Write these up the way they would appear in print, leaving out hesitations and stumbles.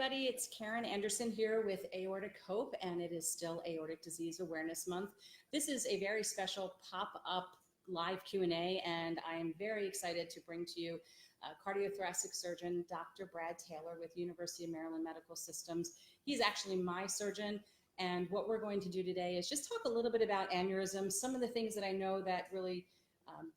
everybody. It's Karen Anderson here with Aortic Hope, and it is still Aortic Disease Awareness Month. This is a very special pop-up live Q&A, and I am very excited to bring to you cardiothoracic surgeon Dr. Brad Taylor with University of Maryland Medical Systems. He's actually my surgeon, and what we're going to do today is just talk a little bit about aneurysms, some of the things that I know that really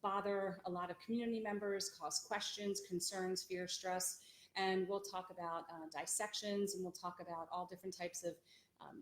bother a lot of community members, cause questions, concerns, fear, stress. And we'll talk about dissections, and we'll talk about all different types of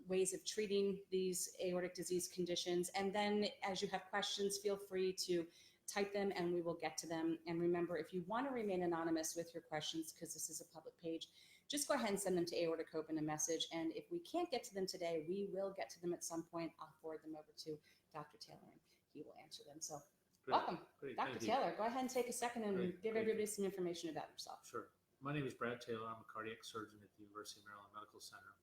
ways of treating these aortic disease conditions. And then as you have questions, feel free to type them and we will get to them. And remember, if you want to remain anonymous with your questions, because this is a public page, just go ahead and send them to Aortic Hope in a message. And if we can't get to them today, we will get to them at some point. I'll forward them over to Dr. Taylor and he will answer them. So welcome. Great. Dr. Taylor, go ahead and take a second and give everybody some information about yourself. Sure. My name is Brad Taylor. I'm a cardiac surgeon at the University of Maryland Medical Center.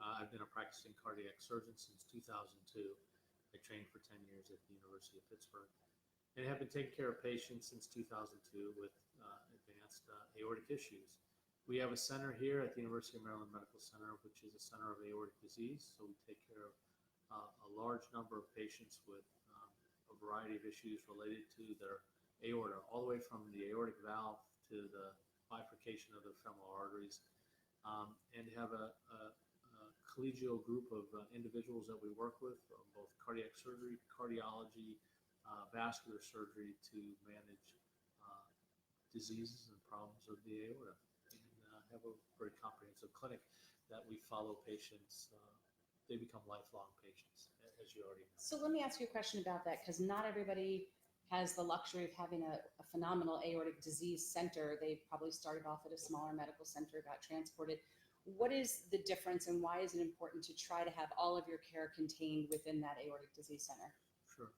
I've been a practicing cardiac surgeon since 2002. I trained for 10 years at the University of Pittsburgh and have been taking care of patients since 2002 with advanced aortic issues. We have a center here at the University of Maryland Medical Center, which is a center of aortic disease. So we take care of a large number of patients with a variety of issues related to their aorta, all the way from the aortic valve to the bifurcation of the femoral arteries, and have a collegial group of individuals that we work with, both cardiac surgery, cardiology, vascular surgery, to manage diseases and problems of the aorta, and have a very comprehensive clinic that we follow patients. They become lifelong patients, as you already know. So let me ask you a question about that, because not everybody has the luxury of having a phenomenal aortic disease center. They probably started off at a smaller medical center, got transported. What is the difference, and why is it important to try to have all of your care contained within that aortic disease center? Sure.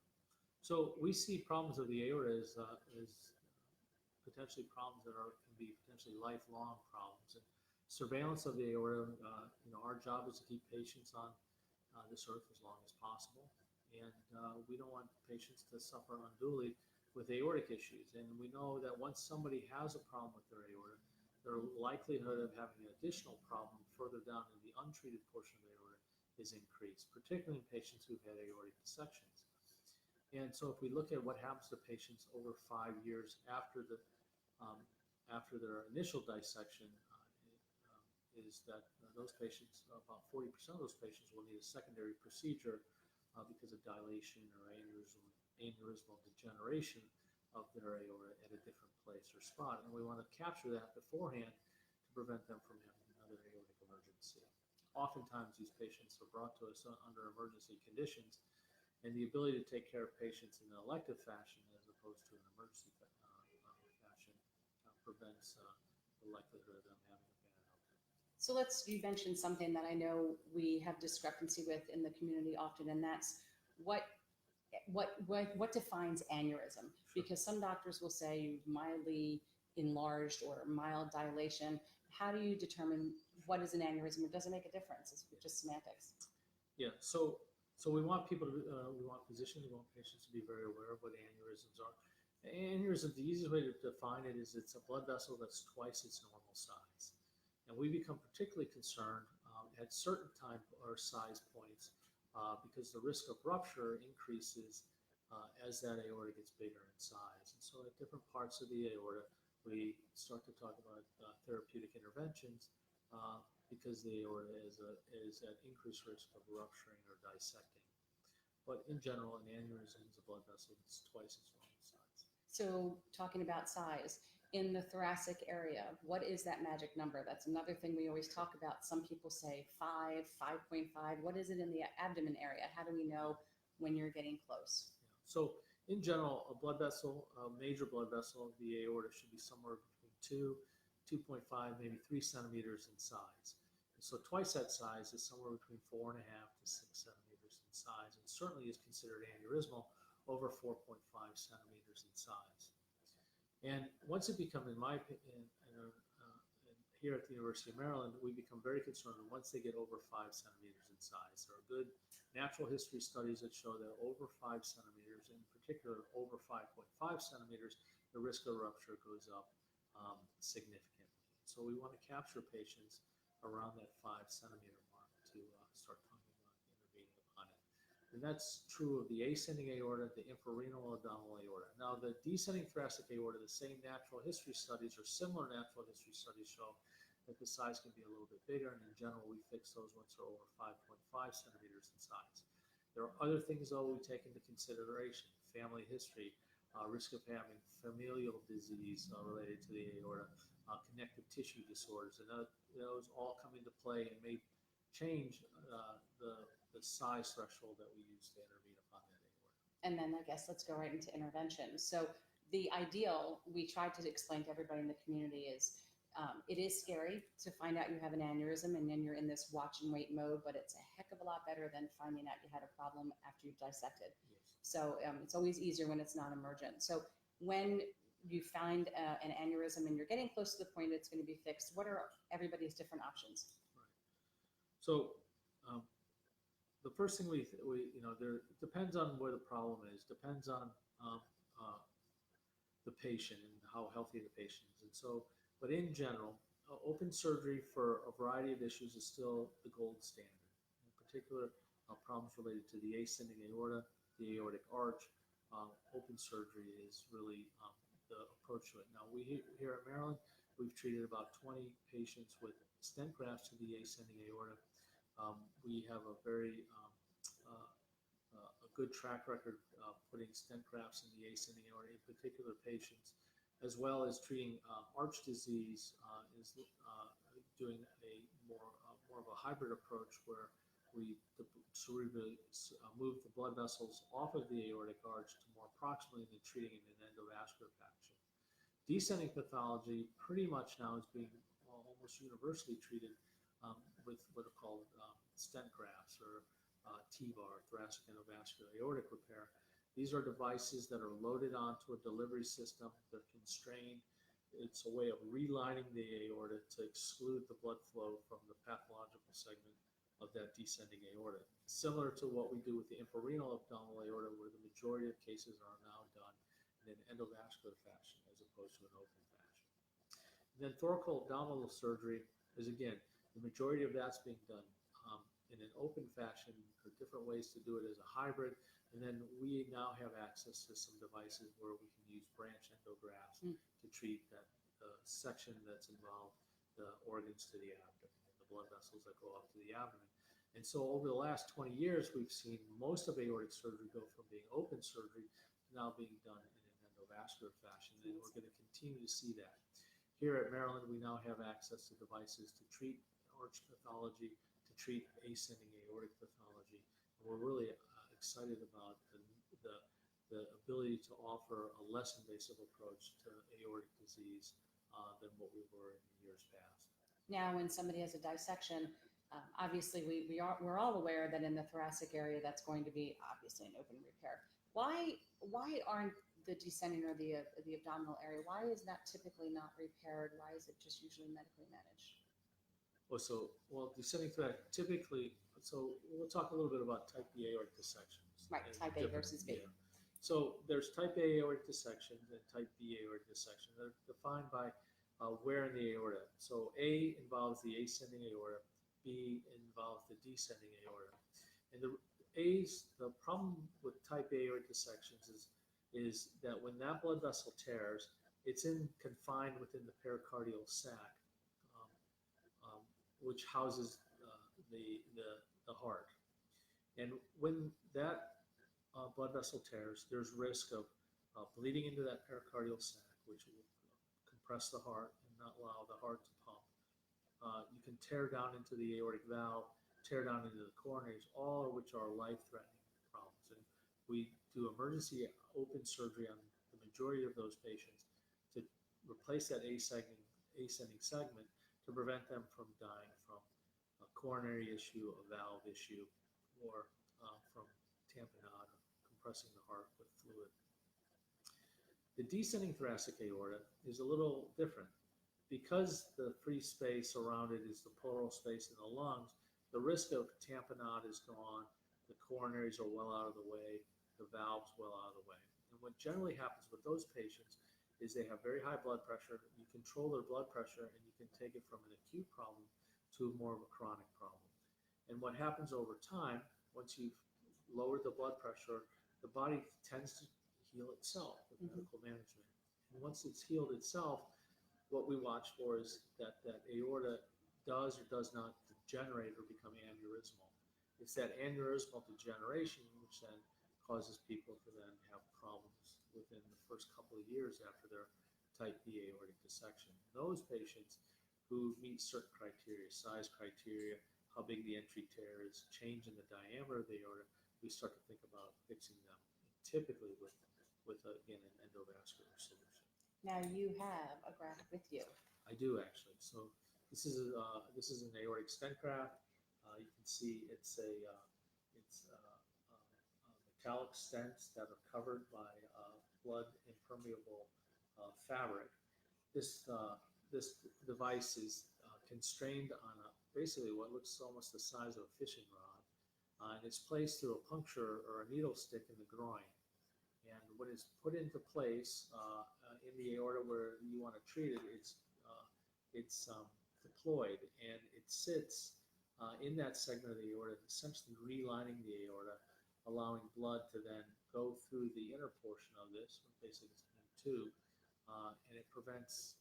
So we see problems of the aorta as potentially problems that can be potentially lifelong problems. And surveillance of the aorta, our job is to keep patients on this earth as long as possible. And we don't want patients to suffer unduly with aortic issues. And we know that once somebody has a problem with their aorta, their likelihood of having an additional problem further down in the untreated portion of the aorta is increased, particularly in patients who've had aortic dissections. And so if we look at what happens to patients over 5 years after their initial dissection, is that those patients, about 40% of those patients, will need a secondary procedure because of dilation or aneurysmal degeneration of their aorta at a different place or spot. And we want to capture that beforehand to prevent them from having another aortic emergency. Oftentimes, these patients are brought to us under emergency conditions, and the ability to take care of patients in an elective fashion as opposed to an emergency fashion prevents the likelihood of them having a bad outcome. So you mentioned something that I know we have discrepancy with in the community often, and that's what defines aneurysm? Because some doctors will say mildly enlarged or mild dilation. How do you determine what is an aneurysm? It doesn't make a difference. It's just semantics. Yeah. So we want people to, we want physicians, we want patients to be very aware of what aneurysms are. Aneurysm, the easiest way to define it is it's a blood vessel that's twice its normal size. And we become particularly concerned at certain time or size points because the risk of rupture increases as that aorta gets bigger in size. And so at different parts of the aorta, we start to talk about therapeutic interventions because the aorta is at increased risk of rupturing or dissecting. But in general, an aneurysm is a blood vessel that's twice its normal size. So talking about size, in the thoracic area, what is that magic number? That's another thing we always talk about. Some people say 5, 5.5. What is it in the abdomen area? How do we know when you're getting close? Yeah. So in general, a blood vessel, a major blood vessel of the aorta should be somewhere between 2.5, maybe 3 centimeters in size. And so twice that size is somewhere between 4.5 to 6 centimeters in size, and certainly is considered aneurysmal over 4.5 centimeters in size. And once it becomes, in my opinion, here at the University of Maryland, we become very concerned once they get over 5 centimeters in size. There are good natural history studies that show that over 5 centimeters, in particular over 5.5 centimeters, the risk of rupture goes up significantly. So we want to capture patients around that 5 centimeter mark to start talking about intervening upon it. And that's true of the ascending aorta, the infrarenal abdominal aorta. Now, the descending thoracic aorta, the same natural history studies or similar natural history studies show that the size can be a little bit bigger, and in general, we fix those once they're over 5.5 centimeters in size. There are other things, though, we take into consideration: family history, risk of having familial disease related to the aorta, connective tissue disorders, and those all come into play and may change the size threshold that we use to intervene upon that aorta. And then I guess let's go right into intervention. So the ideal, we tried to explain to everybody in the community, is it is scary to find out you have an aneurysm and then you're in this watch and wait mode, but it's a heck of a lot better than finding out you had a problem after you've dissected. Yes. So it's always easier when it's not emergent. So when you find an aneurysm and you're getting close to the point it's going to be fixed, what are everybody's different options? Right. So the first thing we there depends on where the problem is, depends on the patient and how healthy the patient is. And so, but in general, open surgery for a variety of issues is still the gold standard. In particular, problems related to the ascending aorta, the aortic arch, open surgery is really the approach to it. Now, we here at Maryland, we've treated about 20 patients with stent grafts to the ascending aorta. We have a very a good track record putting stent grafts in the ascending aorta, in particular patients, as well as treating arch disease, is doing a more of a hybrid approach where we cerebrally move the blood vessels off of the aortic arch to more proximally than treating in an endovascular fashion. Descending pathology pretty much now is being almost universally treated with what are called stent grafts or TEVAR, thoracic endovascular aortic repair. These are devices that are loaded onto a delivery system. They're constrained. It's a way of relining the aorta to exclude the blood flow from the pathological segment of that descending aorta. Similar to what we do with the infrarenal abdominal aorta, where the majority of cases are now done in an endovascular fashion as opposed to an open fashion. And then thoracoabdominal surgery is, again, the majority of that's being done in an open fashion. There are different ways to do it as a hybrid. And then we now have access to some devices where we can use branch endografts to treat that section that's involved, the organs to the abdomen, and the blood vessels that go up to the abdomen. And so over the last 20 years, we've seen most of aortic surgery go from being open surgery to now being done in an endovascular fashion. And we're going to continue to see that. Here at Maryland, we now have access to devices to treat arch pathology, to treat ascending aortic pathology. And we're really excited about the ability to offer a less invasive approach to aortic disease than what we were in years past. Now, when somebody has a dissection, obviously we're all aware that in the thoracic area that's going to be obviously an open repair. Why aren't the descending or the abdominal area, why is that typically not repaired? Why is it just usually medically managed? Descending thoracic typically, so we'll talk a little bit about type B aortic dissections. Right, type A versus B. Yeah. So there's type A aortic dissections and type B aortic dissection. They're defined by where in the aorta. So A involves the ascending aorta, B involves the descending aorta. And the problem with type A aortic dissections is that when that blood vessel tears, it's confined within the pericardial sac, which houses the heart. And when that blood vessel tears, there's risk of bleeding into that pericardial sac, which will compress the heart and not allow the heart to pump. You can tear down into the aortic valve, tear down into the coronaries, all of which are life-threatening problems. And we do emergency open surgery on the majority of those patients to replace that ascending segment to prevent them from dying from a coronary issue, a valve issue, or from tamponade, compressing the heart with fluid. The descending thoracic aorta is a little different. Because the free space around it is the pleural space in the lungs, the risk of tamponade is gone, the coronaries are well out of the way, the valves well out of the way. And what generally happens with those patients is they have very high blood pressure. You control their blood pressure and you can take it from an acute problem to more of a chronic problem. And what happens over time, once you've lowered the blood pressure, the body tends to heal itself with medical management. And once it's healed itself, what we watch for is that aorta does or does not degenerate or become aneurysmal. It's that aneurysmal degeneration which then causes people to then have problems within the first couple of years after their type B aortic dissection. Those patients who meet certain criteria, size criteria, how big the entry tear is, change in the diameter of the aorta, we start to think about fixing them, typically with again, an endovascular solution. Now you have a graft with you. I do actually. So this is an aortic stent graft. You can see it's a metallic stents that are covered by blood impermeable fabric. This device is constrained on basically what looks almost the size of a fishing rod, and it's placed through a puncture or a needle stick in the groin. And when it's put into place in the aorta where you want to treat it, it's deployed and it sits in that segment of the aorta, essentially relining the aorta, allowing blood to then go through the inner portion of this, basically it's in two, and it prevents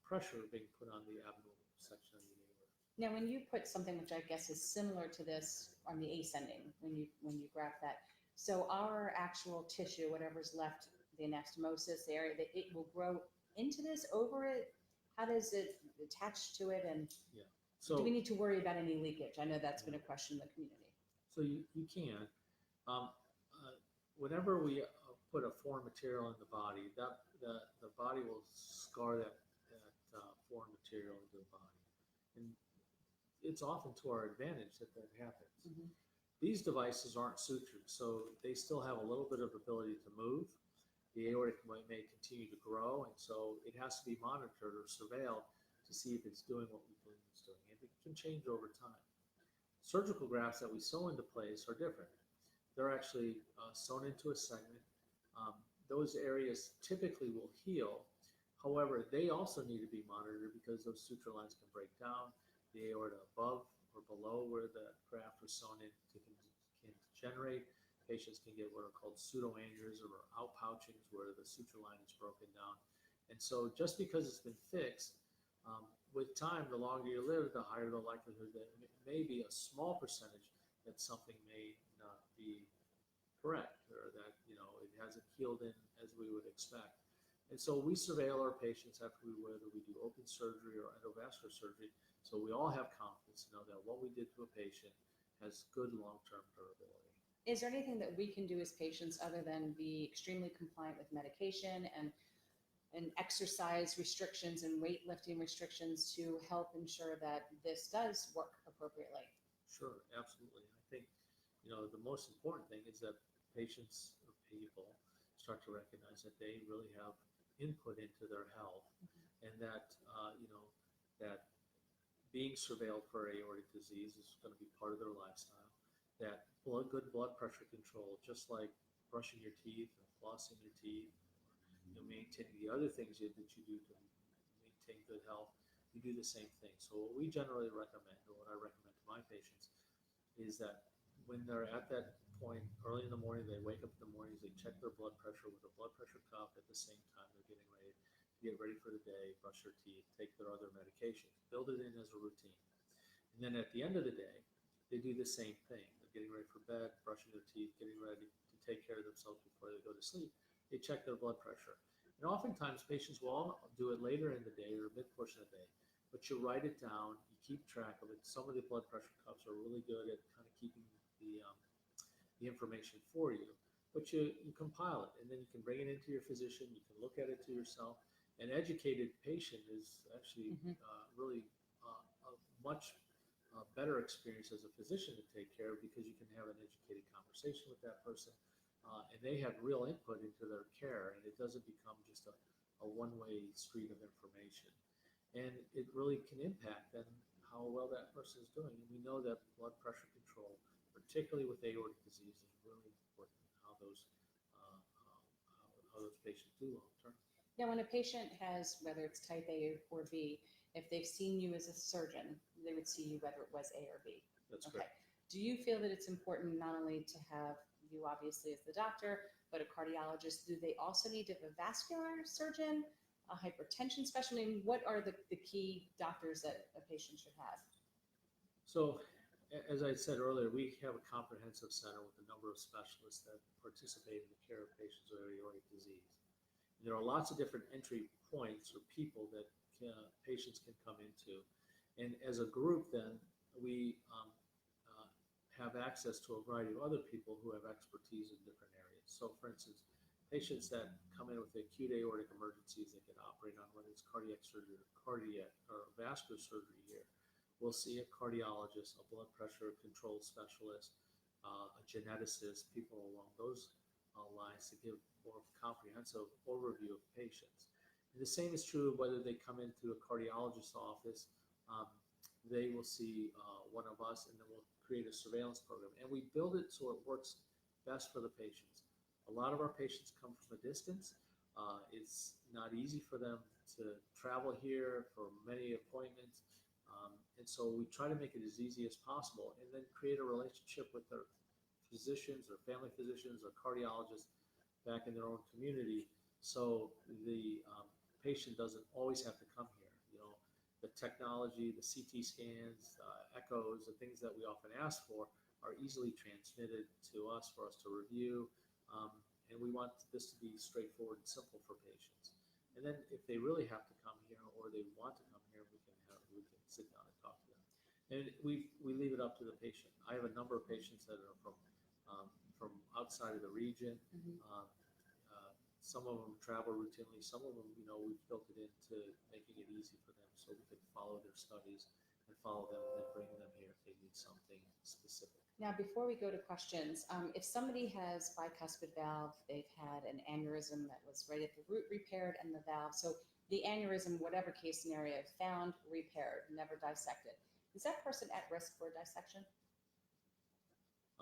pressure being put on the abdominal section of the aorta. Now, when you put something which I guess is similar to this on the ascending, when you graft that, so our actual tissue, whatever's left, the anastomosis, the area, that it will grow into this, over it. How does it attach to it, and So do we need to worry about any leakage? I know that's been a question in the community. So you can. Whenever we put a foreign material in the body, the body will scar that foreign material into the body, and it's often to our advantage that happens. Mm-hmm. These devices aren't sutured, so they still have a little bit of ability to move. The aortic may continue to grow, and so it has to be monitored or surveilled to see if it's doing what we believe it's doing. And it can change over time. Surgical grafts that we sew into place are different. They're actually sewn into a segment. Those areas typically will heal. However, they also need to be monitored because those suture lines can break down. The aorta above or below where the graft was sewn in can degenerate. Patients can get what are called pseudoaneurysm or outpouchings where the suture line is broken down. And so just because it's been fixed, with time, the longer you live, the higher the likelihood that it may be a small percentage that something may not be correct, or that it hasn't healed in as we would expect. And so we surveil our patients after whether we do open surgery or endovascular surgery, so we all have confidence to know that what we did to a patient has good long-term durability. Is there anything that we can do as patients other than be extremely compliant with medication and exercise restrictions and weightlifting restrictions to help ensure that this does work appropriately? Sure, absolutely. I think the most important thing is that patients or people start to recognize that they really have input into their health, and that that being surveilled for aortic disease is going to be part of their lifestyle. That good blood pressure control, just like brushing your teeth and flossing your teeth, maintaining the other things that you do to maintain good health, you do the same thing. So what we generally recommend, or what I recommend to my patients, is that when they're at that point early in the morning, they wake up in the mornings, they check their blood pressure with a blood pressure cuff at the same time they're getting ready to get ready for the day, brush their teeth, take their other medications, build it in as a routine. And then at the end of the day, they do the same thing. They're getting ready for bed, brushing their teeth, getting ready to take care of themselves before they go to sleep. They check their blood pressure. And oftentimes patients will all do it later in the day or mid-portion of the day, but you write it down, you keep track of it. Some of the blood pressure cuffs are really good at kind of keeping the information for you, but you compile it, and then you can bring it into your physician, you can look at it to yourself. An educated patient is actually really a much better experience as a physician to take care of, because you can have an educated conversation with that person. And they have real input into their care, and it doesn't become just a one-way street of information. And it really can impact then how well that person is doing. And we know that blood pressure control, particularly with aortic disease, is really important. How those patients do long term. Now, when a patient has, whether it's type A or B, If they've seen you as a surgeon, they would see you whether it was A or B. That's Okay. correct. Do you feel that it's important not only to have you obviously as the doctor, but a cardiologist? Do they also need to have a vascular surgeon, a hypertension specialist? I mean, what are the key doctors that a patient should have? So, as I said earlier, we have a comprehensive center with a number of specialists that participate in the care of patients with aortic disease. There are lots of different entry points or people that patients can come into. And as a group, then, we have access to a variety of other people who have expertise in different areas. So, for instance, patients that come in with acute aortic emergencies that get operated on, whether it's cardiac surgery or vascular surgery here, we'll see a cardiologist, a blood pressure control specialist, a geneticist, people along those lines to give more comprehensive overview of patients. And the same is true whether they come into a cardiologist's office. They will see one of us, and then we'll create a surveillance program. And we build it so it works best for the patients. A lot of our patients come from a distance. It's not easy for them to travel here for many appointments. And so we try to make it as easy as possible and then create a relationship with their physicians or family physicians or cardiologists back in their own community. So the patient doesn't always have to come here. You know, the technology, the CT scans, echoes, the things that we often ask for are easily transmitted to us for us to review. And we want this to be straightforward and simple for patients. And then if they really have to come here or they want to come here, we can sit down and talk to them. And we leave it up to the patient. I have a number of patients that are from outside of the region. Mm-hmm. Some of them travel routinely. Some of them, we've built it into making it easy for them so we could follow their studies and follow them and then bring them here if they need something specific. Now, before we go to questions, if somebody has bicuspid valve, they've had an aneurysm that was right at the root repaired and the valve. So the aneurysm, whatever case scenario, found, repaired, never dissected. Is that person at risk for dissection?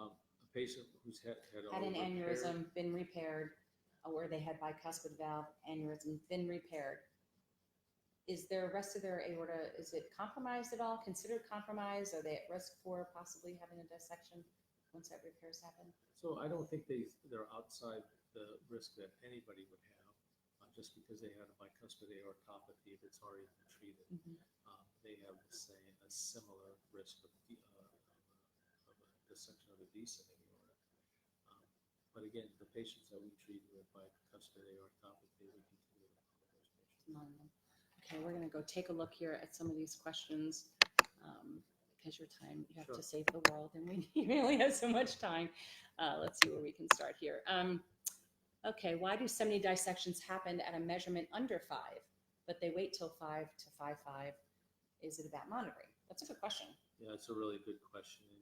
A patient who's had an aneurysm, been repaired, or they had bicuspid valve, aneurysm, been repaired. Is their rest of their aorta, is it compromised at all? Considered compromised? Are they at risk for possibly having a dissection once that repairs happen? So I don't think they're outside the risk that anybody would have just because they had a bicuspid aortopathy if it's already been treated. Mm-hmm. They have a similar risk of a dissection of the decent aorta. But again, the patients that we treat with bicuspid aortopathy, we continue to follow those patients. Okay, we're going to go take a look here at some of these questions because your time, you have Sure. to save the world, and we only have so much time. Let's see where we can start here. Okay, why do so many dissections happen at a measurement under 5, but they wait till 5 to 5.5? Is it about monitoring? That's a good question. Yeah, it's a really good question. And,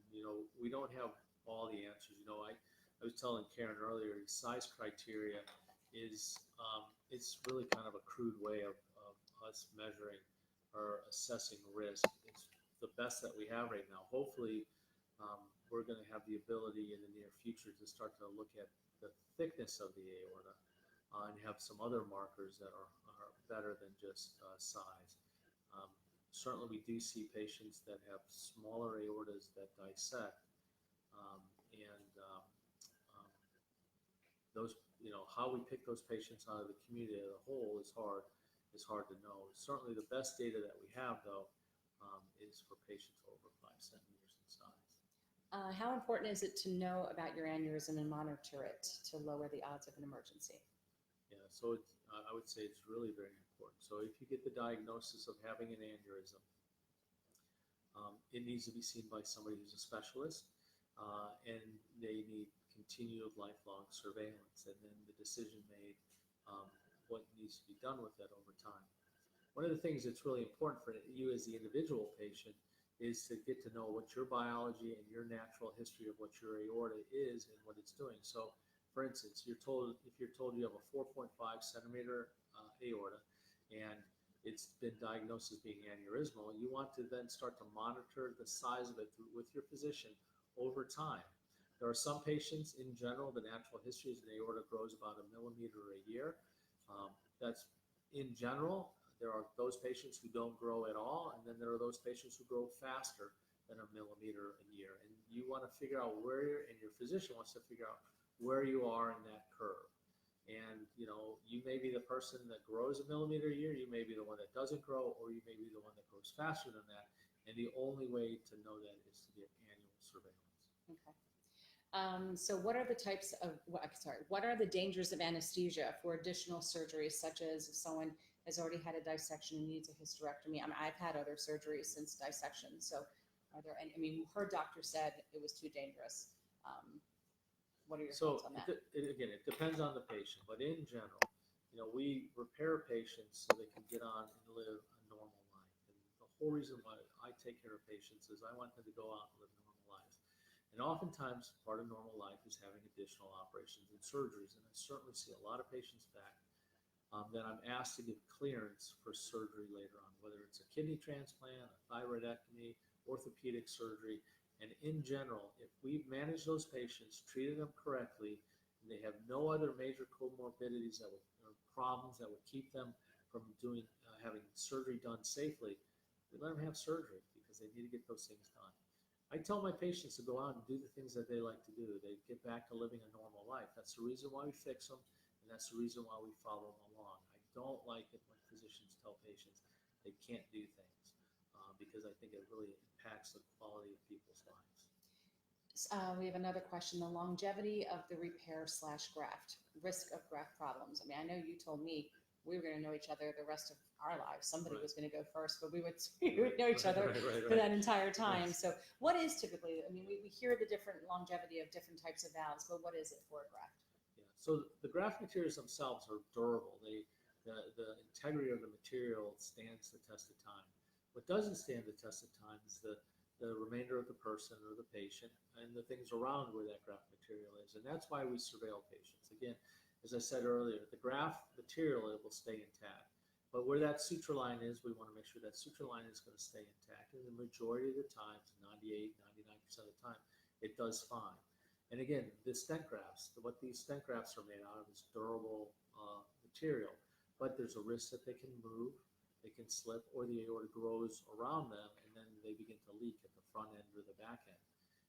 we don't have all the answers. I was telling Karen earlier, size criteria is it's really kind of a crude way of us measuring or assessing risk. It's the best that we have right now. Hopefully, we're going to have the ability in the near future to start to look at the thickness of the aorta and have some other markers that are better than just size. Certainly, we do see patients that have smaller aortas that dissect, those, how we pick those patients out of the community as a whole is hard to know. Certainly, the best data that we have, though, is for patients over 5 centimeters in size. How important is it to know about your aneurysm and monitor it to lower the odds of an emergency? Yeah, so I would say it's really very important. So if you get the diagnosis of having an aneurysm, it needs to be seen by somebody who's a specialist, and they need continued lifelong surveillance, and then the decision made what needs to be done with that over time. One of the things that's really important for you as the individual patient is to get to know what your biology and your natural history of what your aorta is and what it's doing. So, for instance, if you're told you have a 4.5 centimeter aorta and it's been diagnosed as being aneurysmal, you want to then start to monitor the size of it with your physician over time. There are some patients, in general, the natural history is an aorta grows about 1 millimeter a year. That's in general. there are those patients who don't grow at all, and then there are those patients who grow faster than a millimeter a year. And you want to figure out where you're, and your physician wants to figure out where you are in that curve. And, you know, you may be the person that grows a millimeter a year, you may be the one that doesn't grow, or you may be the one that grows faster than that. And the only way to know that is to get annual surveillance. Okay. So what are the types of, what are the dangers of anesthesia for additional surgeries, such as if someone has already had a dissection and needs a hysterectomy? I mean, I've had other surgeries since dissection. So are there any, I mean, her doctor said it was too dangerous. What are your thoughts on that? Again, it depends on the patient, but in general, you know, we repair patients so they can get on and live a normal life. And the whole reason why I take care of patients is I want them to go out and live normal lives. And oftentimes, part of normal life is having additional operations and surgeries. And I certainly see a lot of patients back that I'm asked to give clearance for surgery later on, whether it's a kidney transplant, a thyroidectomy, orthopedic surgery. And in general, if we manage those patients, treated them correctly, and they have no other major comorbidities or problems that would keep them from having surgery done safely, we let them have surgery because they need to get those things done. I tell my patients to go out and do the things that they like to do. They get back to living a normal life. That's the reason why we fix them, and that's the reason why we follow them along. I don't like it when physicians tell patients they can't do things because I think it really impacts the quality of people's lives. We have another question, the longevity of the repair/graft, risk of graft problems. I mean, I know you told me we were going to know each other the rest of our lives. Somebody was going to go first, but we would know each other for that entire time. Yes. So what is typically, I mean, we hear the different longevity of different types of valves, but what is it for a graft? Yeah. So the graft materials themselves are durable. The integrity of the material stands the test of time. What doesn't stand the test of time is the remainder of the person or the patient and the things around where that graft material is. And that's why we surveil patients. Again, as I said earlier, the graft material, it will stay intact. But where that suture line is, we want to make sure that suture line is going to stay intact. And the majority of the time, 98, 99% of the time, it does fine. And again, the stent grafts, what these stent grafts are made out of is durable material. But there's a risk that they can move, they can slip, or the aorta grows around them, and then they begin to leak at the front end or the back end.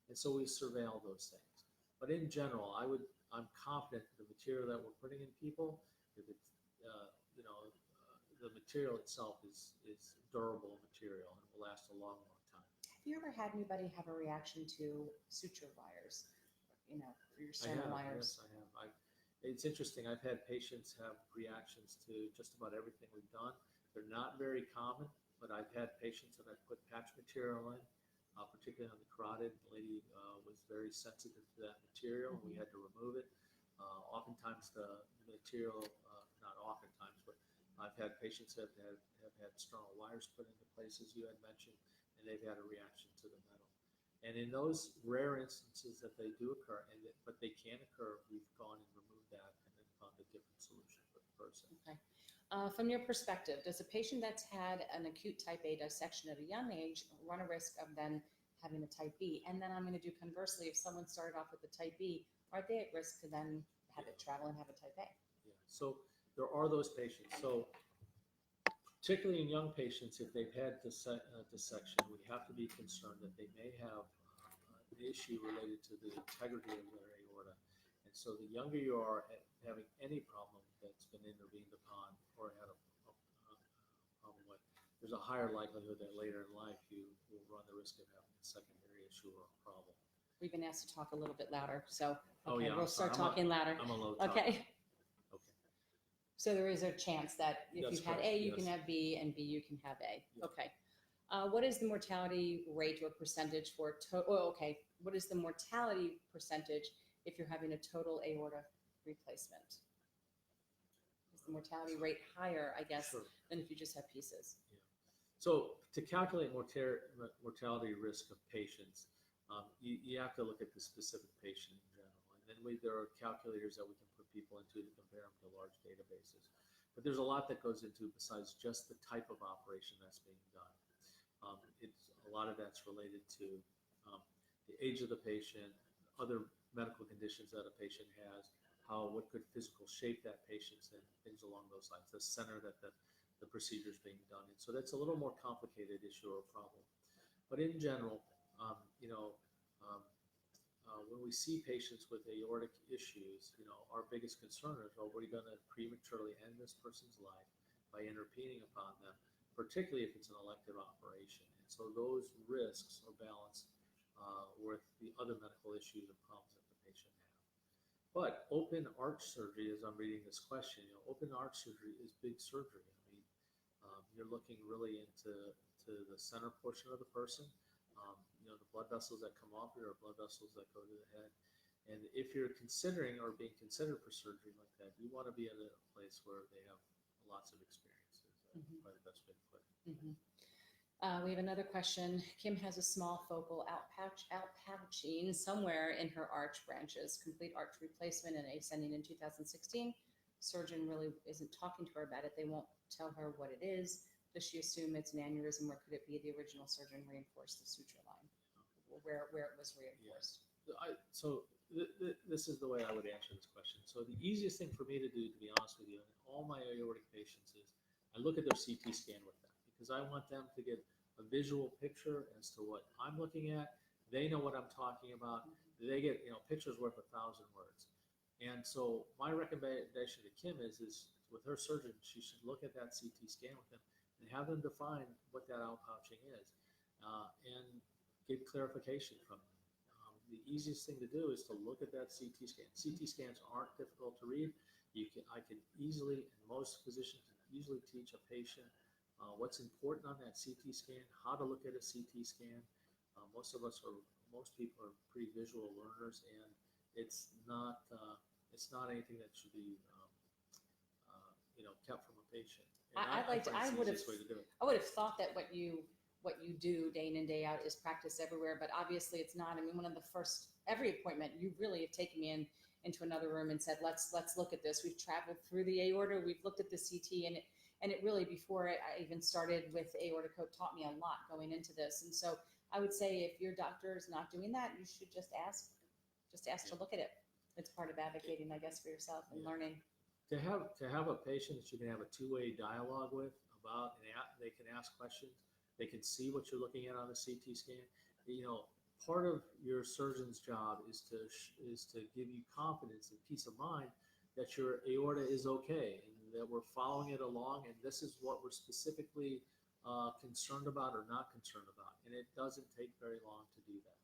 And so we surveil those things. But in general, I'm confident that the material that we're putting in people, if it's, the material itself is durable material and will last a long, long time. Have you ever had anybody have a reaction to suture wires, you know, for your sternal wires? Yes, I have. It's interesting. I've had patients have reactions to just about everything we've done. They're not very common, but I've had patients that I've put patch material in, particularly on the carotid. The lady was very sensitive to that material, and we had to remove it. Oftentimes the material, not oftentimes, but I've had patients that have had sternal wires put into places you had mentioned, and they've had a reaction to the metal. And in those rare instances that they do occur, but they can occur, we've gone and removed that and then found a different solution for the person. Okay. From your perspective, does a patient that's had an acute type A dissection at a young age run a risk of then having a type B? And then I'm going to do conversely, if someone started off with a type B, aren't they at risk to then have it travel and have a type A? Yeah, so there are those patients. So particularly in young patients, if they've had dissection, we have to be concerned that they may have an issue related to the integrity of their aorta. And so the younger you are at having any problem that's been intervened upon or had a problem with, there's a higher likelihood that later in life you will run the risk of having a secondary issue or a problem. We've been asked to talk a little bit louder, so we'll start talking louder. I'm a low talker. Okay. So there is a chance that if That's you've had correct, A, you yes. can have B, and B, you can have A. Yeah. Okay. What is the mortality rate or percentage for what is the mortality percentage if you're having a total aorta replacement? Is the mortality rate higher, I guess, Sure. than if you just have pieces? Yeah. So to calculate mortality risk of patients, you have to look at the specific patient in general. And then there are calculators that we can put people into to compare them to large databases. But there's a lot that goes into besides just the type of operation that's being done. A lot of that's related to the age of the patient, other medical conditions that a patient has, what good physical shape that patient's in, things along those lines, the center that the the procedures being done. And so that's a little more complicated issue or problem. But in general, you know, when we see patients with aortic issues, you know, our biggest concern is, are we going to prematurely end this person's life by intervening upon them, particularly if it's an elective operation? And so those risks are balanced with the other medical issues and problems that the patient has. But open arch surgery, as I'm reading this question, you know, open arch surgery is big surgery. I mean, you're looking really into the center portion of the person. You know, the blood vessels that come off here are blood vessels that go to the head. And if you're considering or being considered for surgery like that, you want to be at a place where they have lots of experiences. Probably the best way to put it. We have another question. Kim has a small focal outpouching somewhere in her arch branches, complete arch replacement and ascending in 2016. Surgeon really isn't talking to her about it. They won't tell her what it is. Does she assume it's an aneurysm, or could it be the original surgeon reinforced the suture line where it was reinforced? Yeah. This is the way I would answer this question. So the easiest thing for me to do, to be honest with you, in all my aortic patients is I look at their CT scan with them, because I want them to get a visual picture as to what I'm looking at. They know what I'm talking about. They get, you know, pictures worth 1,000 words. And so my recommendation to Kim is with her surgeon, she should look at that CT scan with them and have them define what that outpouching is, and get clarification from them. The easiest thing to do is to look at that CT scan. CT scans aren't difficult to read. I can easily, and most physicians can easily teach a patient what's important on that CT scan, how to look at a CT scan. Most people are pretty visual learners, and it's not anything that should be you know, kept from a patient. I would have thought that what you do day in and day out is practice everywhere, but obviously it's not. I mean, one of the first, every appointment, you really have taken me into another room and said, let's look at this. We've traveled through the aorta, we've looked at the CT, and it really, before I even started with aortic cope, taught me a lot going into this. And so I would say, if your doctor is not doing that, you should just ask to look at it. It's part of advocating, I guess, for yourself and learning. To have a patient that you can have a two-way dialogue with about, and they can ask questions, they can see what you're looking at on the CT scan. You know, part of your surgeon's job is to give you confidence and peace of mind that your aorta is okay and that we're following it along, and this is what we're specifically concerned about or not concerned about. And it doesn't take very long to do that.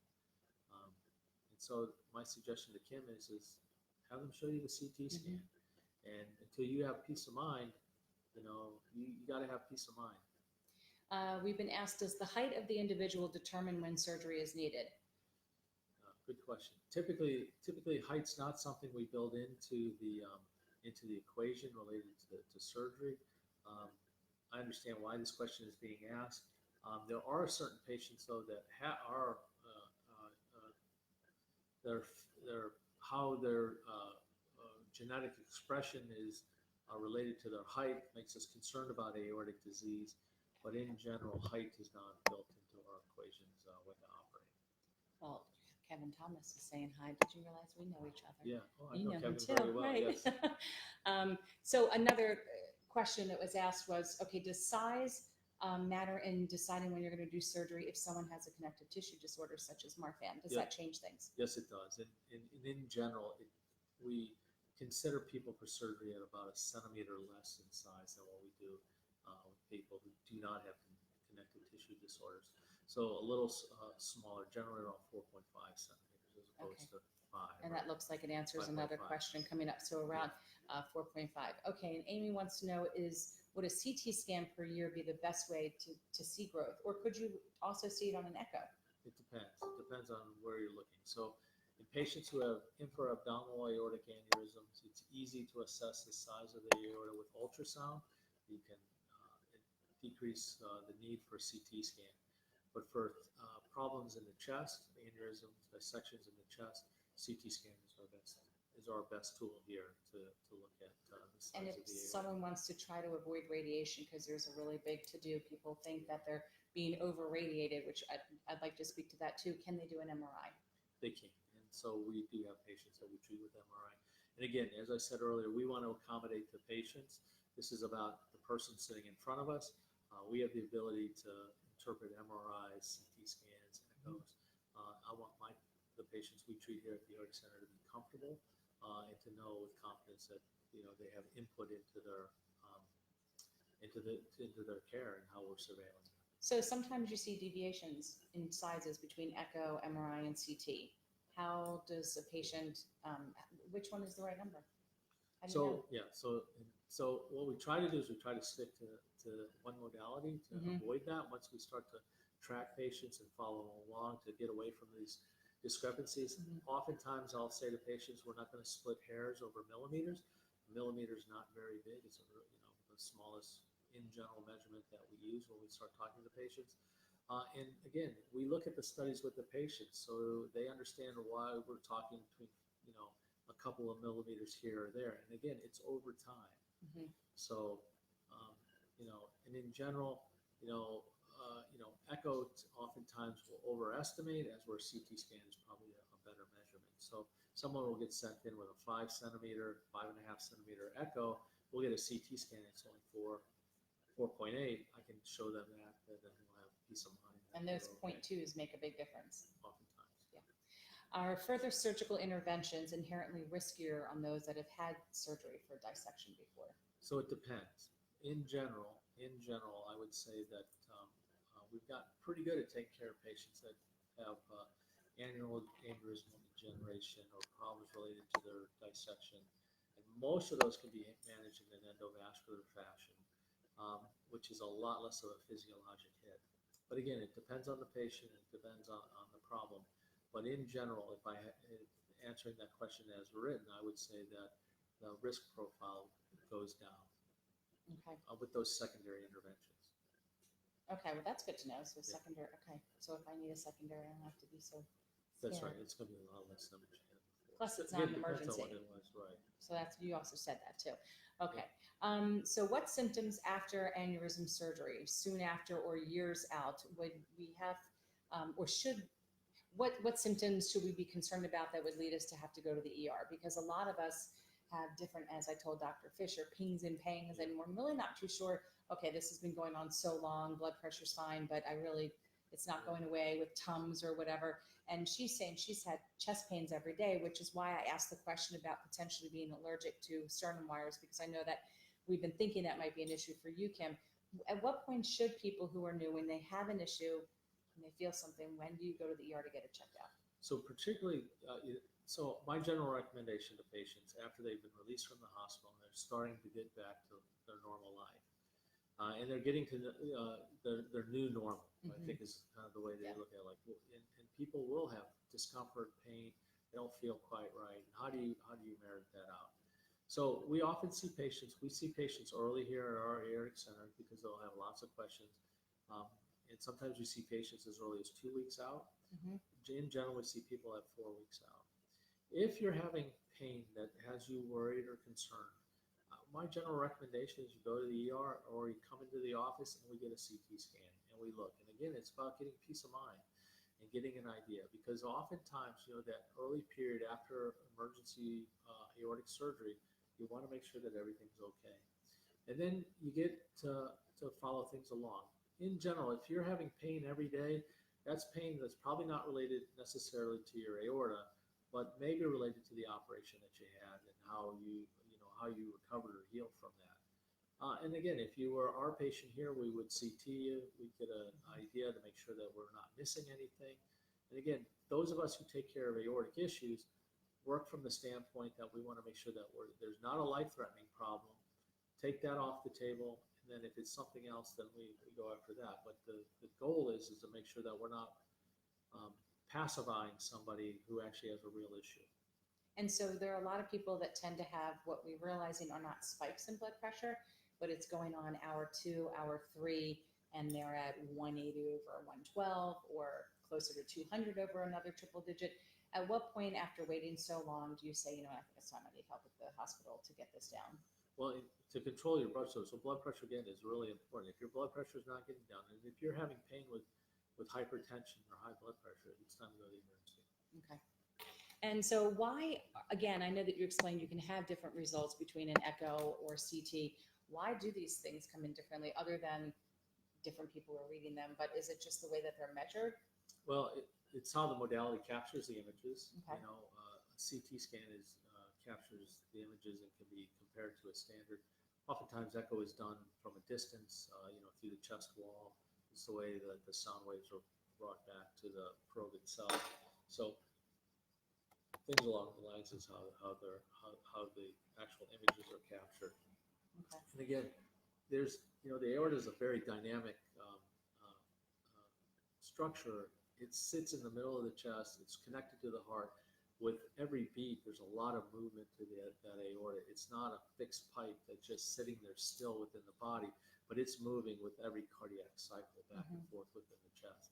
And so my suggestion to Kim is have them show you the CT scan. And until you have peace of mind, you know, you got to have peace of mind. We've been asked, does the height of the individual determine when surgery is needed? Good question. Typically, height's not something we build into the equation related to surgery. I understand why this question is being asked. There are certain patients, though, that are how their genetic expression is related to their height makes us concerned about aortic disease, but in general, height is not built into our equations when operating. Well, Kevin Thomas is saying hi. Did you realize we know each other? Yeah, you know Kevin him too, very well. right? Yes. So another question that was asked was, okay, does size matter in deciding when you're going to do surgery if someone has a connective tissue disorder such as Marfan? Does that change things? Yes, it does. And in general, we consider people for surgery at about 1 centimeter less in size than what we do with people who do not have connective tissue disorders. So a little smaller, generally around 4.5 centimeters as opposed to 5. And that looks like it answers another question coming up. So around 4.5. Okay, and Amy wants to know, would a CT scan per year be the best way to see growth? Or could you also see it on an echo? It depends. It depends on where you're looking. So in patients who have infraabdominal aortic aneurysms, it's easy to assess the size of the aorta with ultrasound. You can decrease the need for a CT scan. But for problems in the chest, aneurysms, dissections in the chest, CT scan is our best tool here to look at the size and if of the aorta. Someone wants to try to avoid radiation because there's a really big to-do, people think that they're being over-radiated, which I'd like to speak to that too. Can they do an MRI? They can. And so we do have patients that we treat with MRI. And again, as I said earlier, we want to accommodate the patients. This is about the person sitting in front of us. We have the ability to interpret MRIs, CT scans, echoes. I want the patients we treat here at the Aortic Center to be comfortable and to know with confidence that they have input into their care and how we're surveilling. So sometimes you see deviations in sizes between echo, MRI, and CT. How does a patient, which one is the right number? How do you know? Yeah, so what we try to do is we try to stick to one modality to avoid that. Once we start to track patients and follow along to get away from these discrepancies, oftentimes I'll say to patients, we're not going to split hairs over millimeters. A millimeter is not very big. It's the smallest in general measurement that we use when we start talking to patients. And again, we look at the studies with the patients so they understand why we're talking between a couple of millimeters here or there. And again, it's over time. So and in general, echo oftentimes will overestimate, as where CT scan is probably a better measurement. So someone will get sent in with a 5 centimeter, 5.5 centimeter echo. We'll get a CT scan. It's only 4.8. I can show them that, and then we'll have peace of mind. And those 0.2s make a big difference. Oftentimes. Yeah. Are further surgical interventions inherently riskier on those that have had surgery for dissection before? So it depends. In general, I would say that we've gotten pretty good at taking care of patients that have aneurysmal degeneration or problems related to their dissection. And most of those can be managed in an endovascular fashion, which is a lot less of a physiologic hit. But again, it depends on the patient, it depends on the problem. But in general, if answering that question as written, I would say that the risk profile goes down with those secondary interventions. Okay, well, that's good to know. So secondary, okay. So if I need a secondary, I don't have to be so scared. That's right. It's going to be a lot less than what you had before. Plus, it's not an emergency. Depends on what it was, right. So you also said that too. Okay. So what symptoms after aneurysm surgery, soon after or years out, would we have, what symptoms should we be concerned about that would lead us to have to go to the ER? Because a lot of us have different, as I told Dr. Fisher, pings and pangs, and we're really not too sure, okay, this has been going on so long, blood pressure's fine, but it's not going away with Tums or whatever. And she's saying she's had chest pains every day, which is why I asked the question about potentially being allergic to sternum wires, because I know that we've been thinking that might be an issue for you, Kim. At what point should people who are new, when they have an issue and they feel something, when do you go to the ER to get it checked out? So particularly, so my general recommendation to patients after they've been released from the hospital and they're starting to get back to their normal life, and they're getting to their new normal, I think is kind of the way they look at it. Like, and people will have discomfort, pain, they don't feel quite right. How do you merit that out? So we often see patients. We see patients early here at our aortic center because they'll have lots of questions, and sometimes we see patients as early as 2 weeks out. In general, we see people at 4 weeks out. If you're having pain that has you worried or concerned, my general recommendation is you go to the ER or you come into the office and we get a CT scan and we look. And again, it's about getting peace of mind and getting an idea, because oftentimes, that early period after emergency aortic surgery, you want to make sure that everything's okay. And then you get to follow things along. In general, if you're having pain every day, that's pain that's probably not related necessarily to your aorta, but maybe related to the operation that you had and how you recovered or healed from that. And again, if you were our patient here, we would CT you. We'd get an idea to make sure that we're not missing anything. And again, those of us who take care of aortic issues work from the standpoint that we want to make sure that there's not a life-threatening problem. Take that off the table. And then if it's something else, then we go after that. But the goal is to make sure that we're not pacifying somebody who actually has a real issue. And so there are a lot of people that tend to have what we're realizing are not spikes in blood pressure, but it's going on hour 2, hour 3, and they're at 180 over 112 or closer to 200 over another triple digit. At what point after waiting so long do you say, I think it's time I need help at the hospital to get this down? Well, to control your blood pressure, so blood pressure, again, is really important. If your blood pressure is not getting down, and if you're having pain with hypertension or high blood pressure, it's time to go to the emergency. Okay. And so why, again, I know that you explained you can have different results between an echo or CT. Why do these things come in differently, other than different people are reading them? But is it just the way that they're measured? Well, it's how the modality captures the images. Okay. A CT scan captures the images and can be compared to a standard. Oftentimes, echo is done from a distance, through the chest wall. It's the way that the sound waves are brought back to the probe itself. So things along the lines is how the actual images are captured. Okay. And again, there's the aorta is a very dynamic structure. It sits in the middle of the chest. It's connected to the heart. With every beat, there's a lot of movement to that aorta. It's not a fixed pipe that's just sitting there still within the body, but it's moving with every cardiac cycle back and forth within the chest.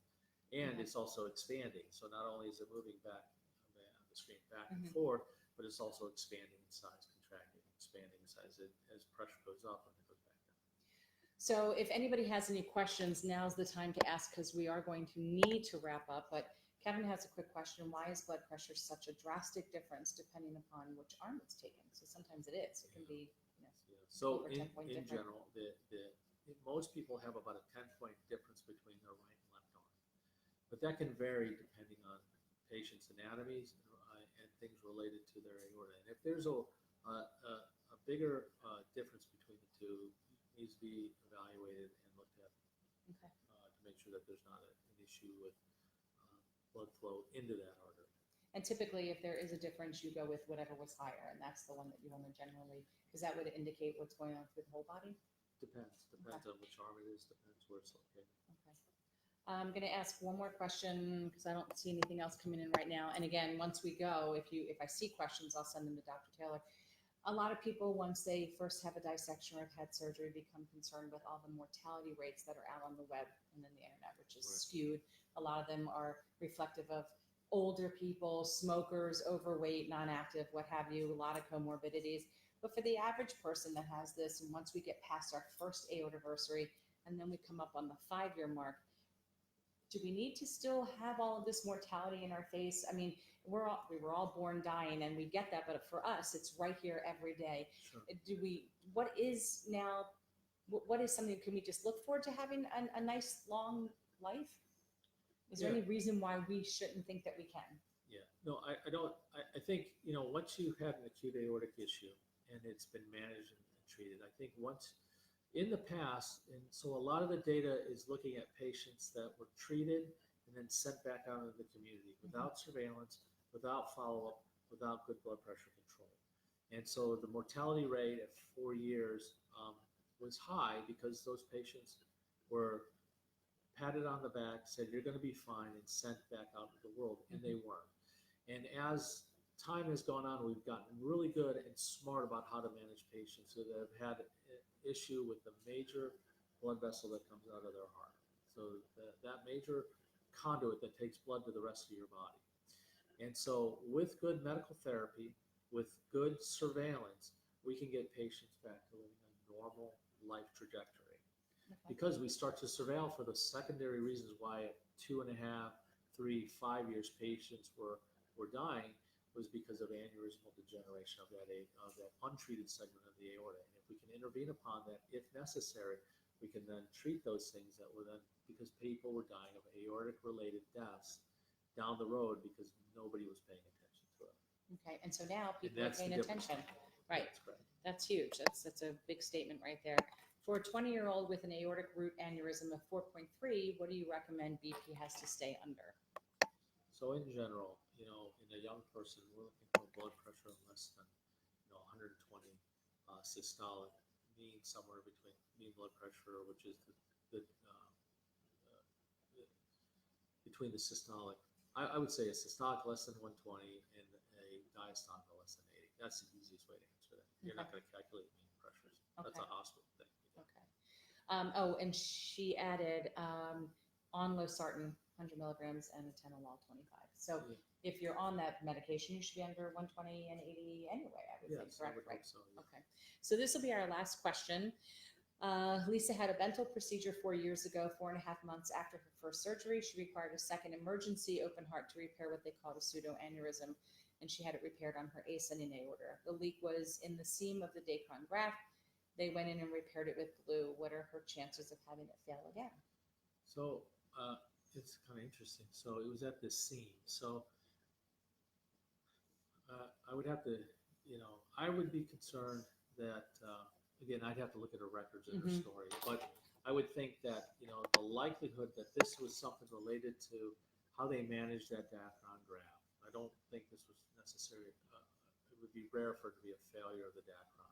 And it's also expanding. So not only is it moving back on the screen back and forth, but it's also expanding in size, contracting, expanding in size as pressure goes up and it goes back down. So if anybody has any questions, now's the time to ask, because we are going to need to wrap up. But Kevin has a quick question. Why is blood pressure such a drastic difference depending upon which arm it's taken? So sometimes it is. It can be, So over 10 point in difference. general, most people have about a 10-point difference between their right and left arm. But that can vary depending on patients' anatomies and things related to their aorta. And if there's a bigger difference between the two, it needs to be evaluated and looked at to make sure that there's not an issue with blood flow into that artery. And typically, if there is a difference, you go with whatever was higher, and that's the one that you want to generally, because that would indicate what's going on through the whole body. Depends on which arm it is, depends where it's located. Okay. I'm going to ask one more question because I don't see anything else coming in right now. And again, once we go, if I see questions, I'll send them to Dr. Taylor. A lot of people, once they first have a dissection or have had surgery, become concerned with all the mortality rates that are out on the web and then the internet, which is skewed. A lot of them are reflective of older people, smokers, overweight, non-active, what have you, a lot of comorbidities. But for the average person that has this, and once we get past our first aortiversary, and then we come up on the 5-year mark, do we need to still have all of this mortality in our face? I mean, we were all born dying, and we get that, but for us, it's right here every day. Sure. What is something, can we just look forward to having a nice long life? Is there any reason why we shouldn't think that we can? Yeah, no, I don't. I think, once you have an acute aortic issue and it's been managed and treated, I think once in the past, and so a lot of the data is looking at patients that were treated and then sent back out into the community without surveillance, without follow-up, without good blood pressure control. And so the mortality rate at 4 years was high because those patients were patted on the back, said, you're going to be fine, and sent back out into the world, and they weren't. And as time has gone on, we've gotten really good and smart about how to manage patients who have had an issue with the major blood vessel that comes out of their heart. So that major conduit that takes blood to the rest of your body. And so with good medical therapy, with good surveillance, we can get patients back to living a normal life trajectory. Because we start to surveil for the secondary reasons why at 2.5, 3, 5 years patients were dying was because of aneurysmal degeneration of that untreated segment of the aorta. And if we can intervene upon that, if necessary, we can then treat those things that were then, because people were dying of aortic-related deaths down the road because nobody was paying attention to it. Okay, and so now people are paying attention. Right, that's huge. That's a big statement right there. For a 20-year-old with an aortic root aneurysm of 4.3, what do you recommend BP has to stay under? So in general, in a young person, we're looking for blood pressure less than 120 systolic, mean somewhere between mean blood pressure, which is between the systolic. I would say a systolic less than 120 and a diastolic less than 80. That's the easiest way to answer that. You're not going to calculate mean pressures. That's a hospital thing. Okay. And she added onlosartan 100 milligrams and atenolol 25. So if you're on that medication, you should be under 120 and 80 anyway, I would think, correct? Right. So, yeah. Okay. So this will be our last question. Lisa had a Bentall procedure 4 years ago, 4.5 months after her first surgery. She required a second emergency open heart to repair what they called a pseudoaneurysm, and she had it repaired on her ascending aorta. The leak was in the seam of the Dacron graft. they went in and repaired it with glue. What are her chances of having it fail again? So it's kind of interesting. So it was at this scene. So I would have to, I would be concerned that, again, I'd have to look at her records and her Mhm. story. But I would think that, the likelihood that this was something related to how they managed that Dacron graft. I don't think this was necessary. It would be rare for it to be a failure of the Dacron.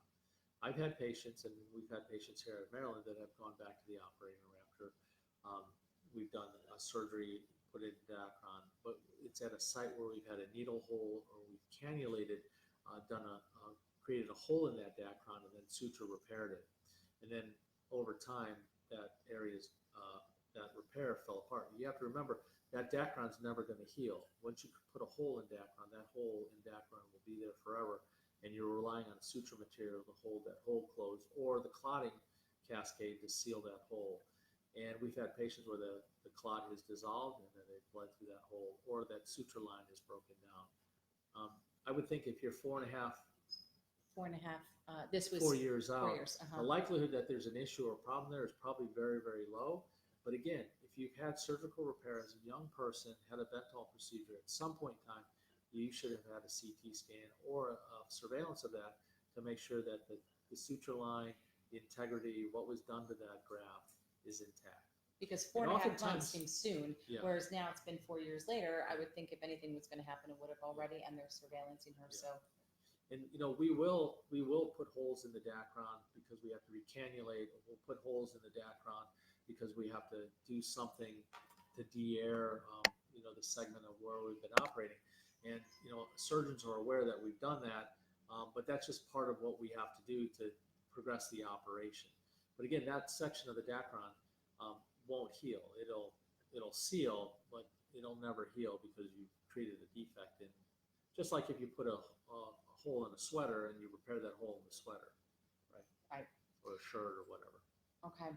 I've had patients, and we've had patients here at Maryland that have gone back to the operating room after we've done a surgery, put in Dacron, but it's at a site where we've had a needle hole or we've cannulated, created a hole in that Dacron and then suture repaired it. And then over time, that that repair fell apart. You have to remember that Dacron's never going to heal. Once you put a hole in Dacron, that hole in Dacron will be there forever, and you're relying on suture material to hold that hole closed or the clotting cascade to seal that hole. And we've had patients where the clot is dissolved and then they've bled through that hole, or that suture line is broken down. I would think if you're 4.5, This was 4 years out, 4 years. the likelihood that there's an issue or problem there is probably very, very low. But again, if you've had surgical repair as a young person, had a Bentall procedure at some point in time, you should have had a CT scan or a surveillance of that to make sure that the suture line, the integrity, what was done to that graft is intact. Because 4.5 months oftentimes- seems soon, Yeah. whereas now it's been 4 years later. I would think if anything was going to happen, it would have already, and they're surveillancing her. Yeah. So And we will put holes in the Dacron because we have to recannulate. We'll put holes in the Dacron because we have to do something to de-air, the segment of where we've been operating. And surgeons are aware that we've done that, but that's just part of what we have to do to progress the operation. But again, that section of the Dacron won't heal. It'll seal, but it'll never heal because you treated a defect in. Just like if you put a hole in a sweater and you repair that hole in the sweater, right? Right. Or a shirt or whatever. okay,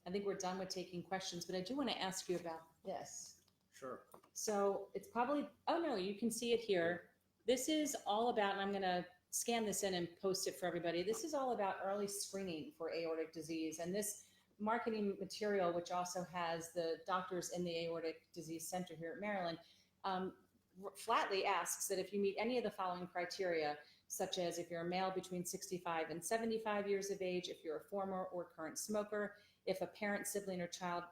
I think we're done with taking questions, but I do want to ask you about this. Sure. So it's probably, oh no, you can see it here. This is all about, and I'm going to scan this in and post it for everybody. This is all about early screening for aortic disease. And this marketing material, which also has the doctors in the Aortic Disease Center here at Maryland, flatly asks that if you meet any of the following criteria, such as if you're a male between 65 and 75 years of age, if you're a former or current smoker, if a parent, sibling, or child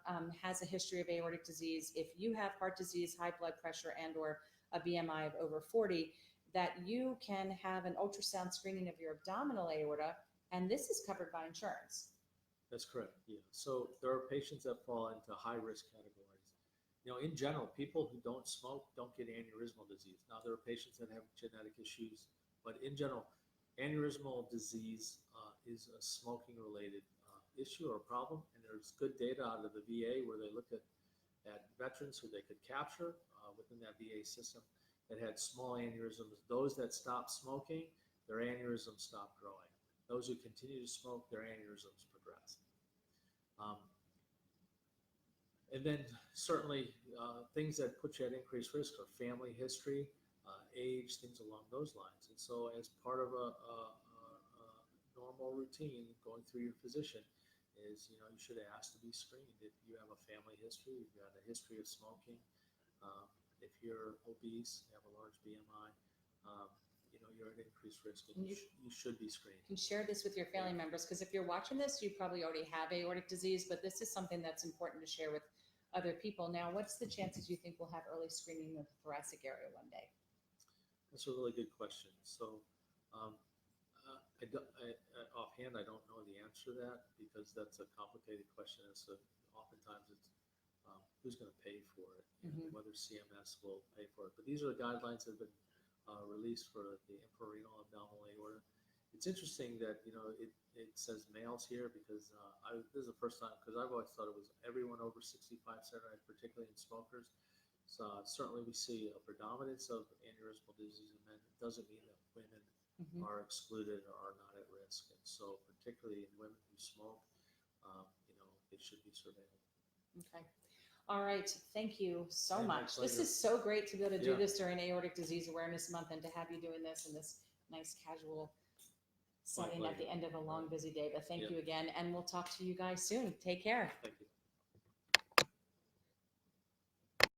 has a history of aortic disease, if you have heart disease, high blood pressure, and or a BMI of over 40, that you can have an ultrasound screening of your abdominal aorta, and this is covered by insurance. That's correct. Yeah. So there are patients that fall into high risk categories. In general, people who don't smoke don't get aneurysmal disease. Now, there are patients that have genetic issues, but in general, aneurysmal disease is a smoking-related issue or problem. And there's good data out of the VA where they looked at veterans who they could capture within that VA system that had small aneurysms. Those that stopped smoking, their aneurysms stopped growing. Those who continue to smoke, their aneurysms progress. And then certainly things that put you at increased risk are family history, age, things along those lines. And so as part of a normal routine going through your physician is, you should ask to be screened. If you have a family history, you've got a history of smoking, if you're obese, you have a large BMI, you're at increased risk and you should be screened. You can share this with your family members, because if you're watching this, you probably already have aortic disease, but this is something that's important to share with other people. Now, what's the chances you think we'll have early screening of the thoracic area one day? That's a really good question. So offhand, I don't know the answer to that because that's a complicated question. So oftentimes it's who's going to pay for it and whether CMS will pay for it. But these are the guidelines that have been released for the infrarenal abdominal aorta. It's interesting that it says males here because this is the first time, because I've always thought it was everyone over 65, particularly in smokers. So certainly we see a predominance of aneurysmal disease in men. It doesn't mean that women are excluded or are not at risk. And so particularly in women who smoke, they should be surveilled. Okay. All right. Thank you so much. This pleasure. is so great to be able to do Yeah. this during Aortic Disease Awareness Month and to have you doing this in this nice casual setting at the pleasure. end of a long, busy day. But thank Yep. you again, and we'll talk to you guys soon. Take care. Thank you.